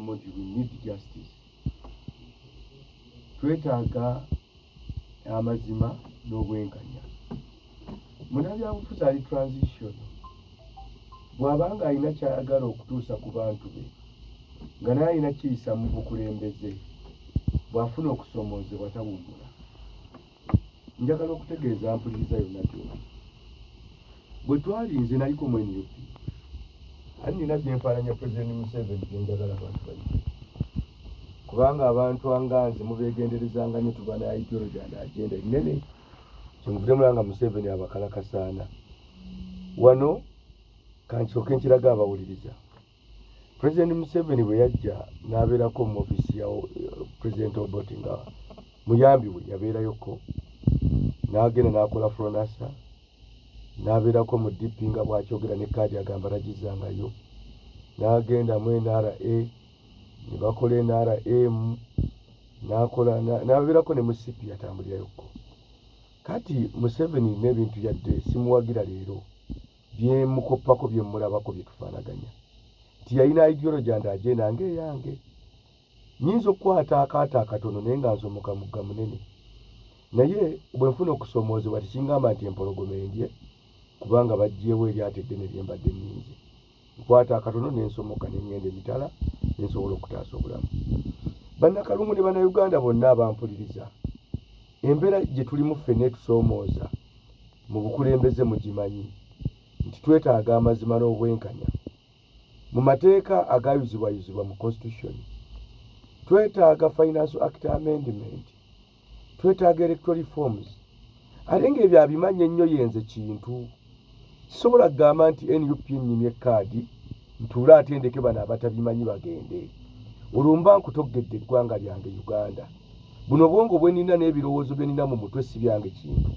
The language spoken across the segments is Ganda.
bagamba nti we need justice. Twetaaga amazima n'obwenkanya. Munnabyabufuzi ali transition bw'abanga alina kyayagala okutuusa ku bantu be nga naye alina kiyisa mu bukulembeze bw'afuna okusomoozebwa tawummula. Njagala okutegeeza mpuliriza yonna gy'oli. Bwe twali nze naliko mu NUP ani nina bye nfaananya Pulezidenti Museveni bye njagala abantu bayite. Kubanga abantu anganze mubeegenderezanga nnyo tuba na ideology and agenda ennene kyemuvudde mulanga Museveni abakalakasaana. Wano kansooke nkiraga abawuliriza. Pulezidenti Museveni bwe yajja n'abeerako mu ofiisi ya Pulezidenti Obote nga muyambi we yabeerayoko n'agenda n'akola Fronasa n'abeerako mu DP nga bw'akyogera ne kaadi agamba ragizangayo n'agenda mu NRA ne bakola NRM n'abeerako ne mu CP yatambulirayoko. Kati Museveni n'ebintu yadde simuwagira leero byemukoppako byemulabako byetufaanaganya nti yalina ideology and agenda ng'eyange. Nyinza okukwata akaata akatono naye nga nsomoka mugga munene, naye bwe nfuna okusomoozebwa tekingamba nti empologoma endye kubanga baggyewo eryato eddene lye mbadde nninze. Nkwata akatono n'ensomoka ne ngenda emitala ne nsobola okutaasa obulamu. Bannakalungu ne Bannayuganda bonna abampuliriza, embeera gye tulimu ffenna etusoomooza mu bukulembeze mugimanyi nti twetaaga amazima n'obwenkanya mu mateeka agayuzibwayuzibwa mu constitution. Twetaaga Financial Act Amendment, twetaaga electoral reforms. Ate ng'ebyo abimanya ennyo yenze kintu kisobola kugamba nti NUP nnyimye kaadi ntuule ate ndeke bano abatabimanyi bagende. Olumba nkutoggedde eggwanga lyange Uganda. Buno bwongo bwe nina n'ebirowoozo bye nina mu mutwe si byange kintu,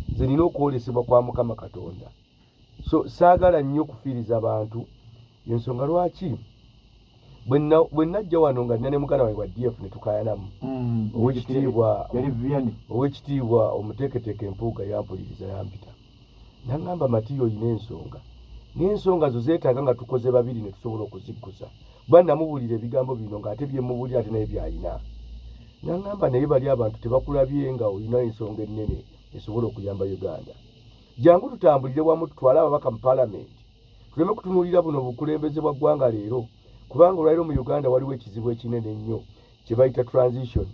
nze nina okwolesebwa kwa Mukama Katonda. So saagala nnyo kufiiriza abantu, y'ensonga lwaki bwe najja wano nga nina ne muganda wange wa DF ne tukayanamu owekitiibwa omuteeketeeke Empuuga yampuliriza yampita n'aŋŋamba Matiyo oyina ensonga n'ensonga zo zeetaaga nga tukoze babiri ne tusobola okuziggusa. Bwa namubuulira ebigambo bino ng'ate byemubuulira ate naye by'alina. N'aŋŋamba naye bali abantu tebakulabye nga olina ensonga ennene esobola okuyamba Uganda. Jangu tutambulire wamu tutwale ababaka mu Paalamenti tuleme kutunuulira buno obukulembeze bwa ggwanga leero, kubanga olwaliro mu Uganda waliwo ekizibu ekinene nnyo kye bayita transition.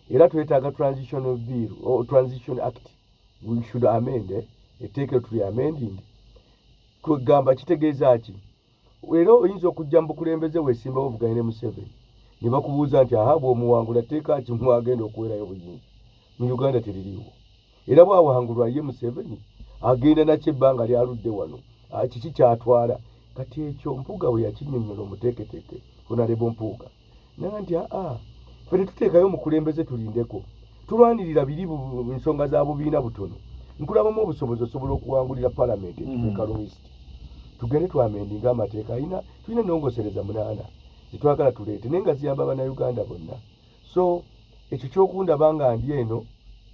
Era twetaaga transitional bill or transition act. We should amend etteekero tuli amending. Kugamba kitegeeza ki? Leero oyinza okujja mu bukulembeze weesimbawo ovuganye ne Museveni ne bakubuuza nti aha bw'omuwangula tteeka ki mwagenda okuweerayo obuyinza. Mu Uganda teririiwo. Era bw'awangulwa ye Museveni agenda nakyo ebbanga lyaludde wano. Kiki kyatwala? Kati ekyo Mpuuga we yakinnyonnyola omuteeketeeke Honorable Mpuuga naga nti ffe tetuteekayo omukulembeze tulindeko, tulwanirira biri ensonga za bubiina butono, nkulabamu obusobozi osobola okuwangulira Paalamenti ekifeeka Lowest. Tugende twamendinga amateeka tulina ennongosereza 8 zitwagala tuleete naye nga ziyamba Bannayuganda bonna. So ekyo kyokundaba nga ndi eno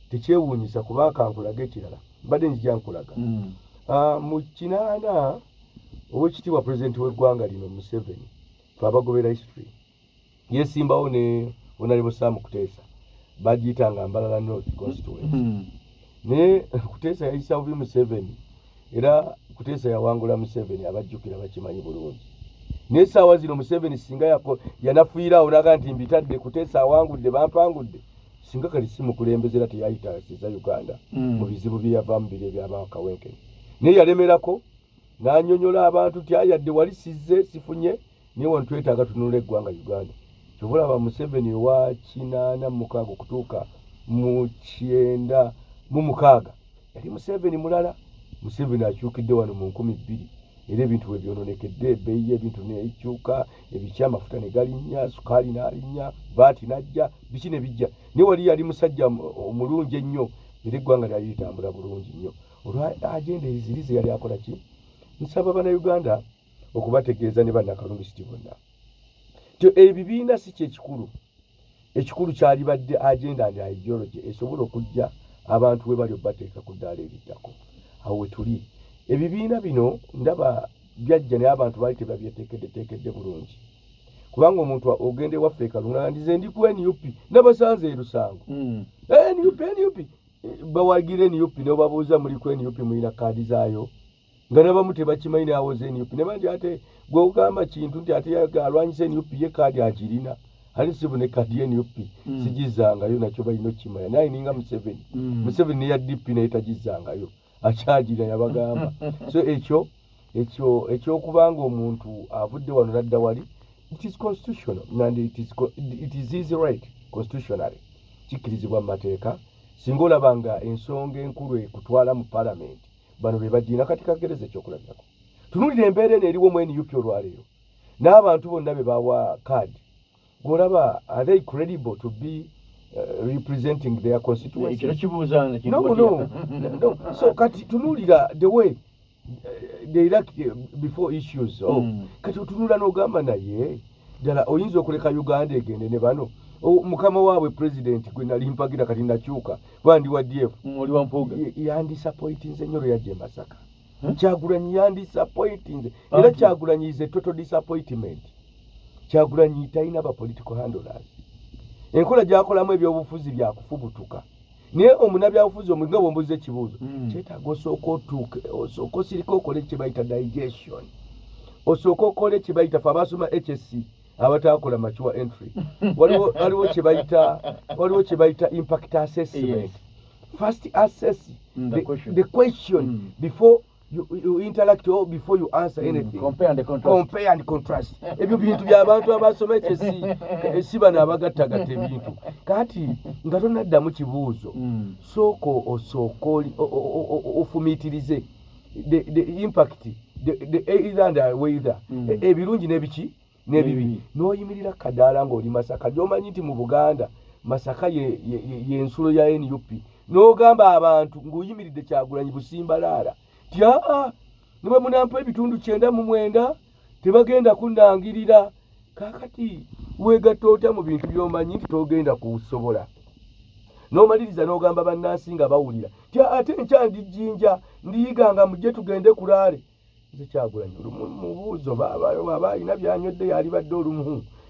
tekyewuunyisa kuba kankulaga ekirala mbadde njija nkulaga. Mu 8 Oweekitiibwa Pulezidenti w'eggwanga lino Museveni fe abagobera history yeesimbawo ne Honorable Sam Kuteesa bagiyitanga Mbalala North Constituency. Ne Kuteesa yayisa bubi Museveni era Kuteesa yawangula Museveni abajjukira bakimanyi bulungi. N'essaawa zino Museveni singa yanafuirawo naga nti mbitadde Kuteesa awangudde bampangudde singa kali si mukulembeze era teyayitaasiza Uganda mu bizibu bye yavaamu biri ebyabakawenkene. Naye yalemerako n'annyonnyola abantu ti ayadde wali sizze sifunye naye wano twetaaga tununula eggwanga Uganda. Kyobulaba Museveni wa 86 okutuuka mu 96 yali Museveni mulala. Museveni akyukidde wano mu 2000 era ebintu bwe byononekedde, ebbeeyi y'ebintu neekyuka, ebikya amafuta ne galinnya, sukaali n'alinnya, vaati n'ajja, biki ne bijja. Naye wali yali musajja omulungi ennyo era eggwanga lyali litambula bulungi nnyo. Olwa agenda ezirize yali akola ki? Nsaba Bannayuganda okubategeeza ne Bannakalungu City bonna ebibiina si kyekikulu. Ekikulu kyali badde agenda and ideology esobola okujja abantu we bali obateeka ku ddaala eriddako. Awo we tuli. Ebibiina bino ndaba byajja naye abantu baali tebabyeteekedde bulungi. kubanga omuntu ogende waffe Kalunga ndize ndi ku NUP nabasanze erusango NUP bawagire NUP ne babuuza muri ku NUP mulina kaadi zaayo nga nabamu tebakimanyi awoze NUP ne bandi ate gwe ogamba kintu nti ate alwanyise NUP ye kaadi agirina ali sibune kaadi ye NUP sijizangayo nakyo balina okimanya naye ninga Museveni ne ya DP ne etagizangayo akyagirina yabagamba so ekyo kubanga omuntu avudde wano nadda wali it is constitutional and it is his right constitutionally kikirizibwa mu mateeka singa olabanga ensonga enkulu ekutwala mu parliament bano be bagiina kati kagereze ekyokulabirako tunulira embeera eno eriwo mu NUP olwaleero n'abantu bonna be bawa kaadi golaba are they credible to be representing their constituency no. So kati tunulira the way they like before issues kati tunula n'ogamba naye ddala oyinza okuleka Uganda egende ne bano mukama waabwe president gwe nali mpagira kati nakyuka bandi wa DF oli wa Mpuuga yandisappointinze nnyo yajje Masaka Kyagulanyi yandisappointinze era Kyagulanyi is a total disappointment. Kyagulanyi talina ba political handlers enkola gyakolamu ebyobufuzi byakufubutuka naye omunabyabufuzi omwinga bwombuze ekibuuzo kyetaaga osooka osirika okole kye bayita digestion osooka okole kye bayita fe abasoma HSC abatakola mature entry waliwo kye bayita impact assessment. First assess the question before you interact or before you answer anything. Compare and contrast. Ebyo bintu by'abantu abasoma HSC bana abagattagatta ebintu kati nga tonaddamu kibuuzo sooko osookoli ofumiitirize the impact the either and whether ebirungi n'ebiki n'ebibi n'oyimirira kadaala ng'oli Masaka gy'omanyi nti mu Buganda Masaka y'ensulo ya NUP n'ogamba abantu ng'oyimiridde Kyagulanyi Busimbalaala niwe munampa ebitundu 99 tebagenda kunnangirira kakati weegatta otya mu bintu by'omanyi nti togenda kusobola n'omaliriza n'ogamba bannansi nga bawulira ate nkyandijjinja ndiyiganga mujje tugende kulaale nze Kyagulanyi mubuuzo baba alina byanywedde yali badde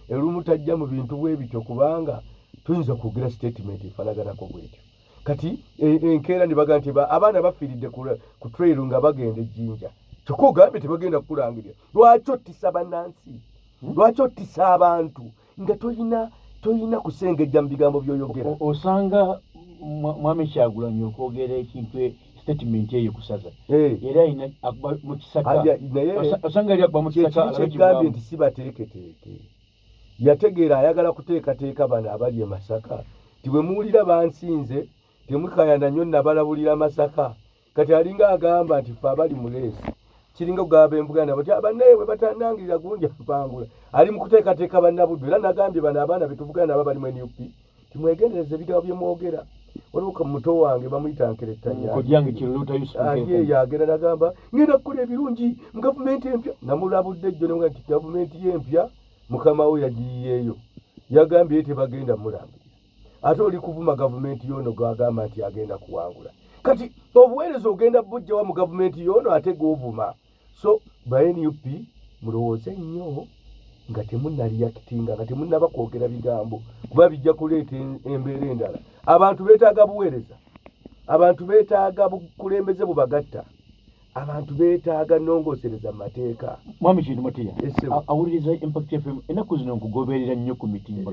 olumu tajja mu bintu bwe bityo kubanga tuyinza kugira statement efanaganako bwetyo kati enkeera ne baga nti abaana bafiiridde ku trail nga bagenda ejjinja kyokka ogambye tebagenda kukulangirira lwaki ottisa bannansi lwaki ottisa abantu nga toyina kusengejja mu bigambo by'oyogera osanga mwami Kyagulanyi okwogera ekintu statement eyo kusaza era ayina mu Kisaka osanga yali agba mu Kisaka kyegambye nti si bateeketeeke yategeera ayagala kuteekateeka bano abali e Masaka tiwe muwulira bansinze temukayana nnyo nabalabulira Masaka kati alinga agamba nti fe abali mu leesi kiringa kugamba envuga nabo ti abannaye bwe batannangirira gundi apangula ali mu kuteekateeka bannabuddu era nagambye bano abaana betuvugana nabo bali mu NUP timwegendereze ebitabo bye mwogera waliwo muto wange bamuyita Nkerettanya yagera nagamba ngenda kukola ebirungi mu gavumenti empya namulabudde ejjo ne nti gavumenti y'empya mukama we yagiyiyeeyo yagambye tebagenda mulambirira ate oli kuvuma gavumenti yono gwagamba nti agenda kuwangula kati obuweereza ogenda bujjawa mu gavumenti yono ate govuma so ba NUP mulowooze nnyo nga temunnaliyakitinga nga temunnaba kwogera bigambo kuba bijja kuleeta embeera endala abantu beetaaga buweereza abantu beetaaga bukulembeze bubagatta abantu beetaaga nnongoosereza mu mateeka mwami kintu matiya awuliriza Impact FM ennaku zino nkugoberera nnyo ku mitimba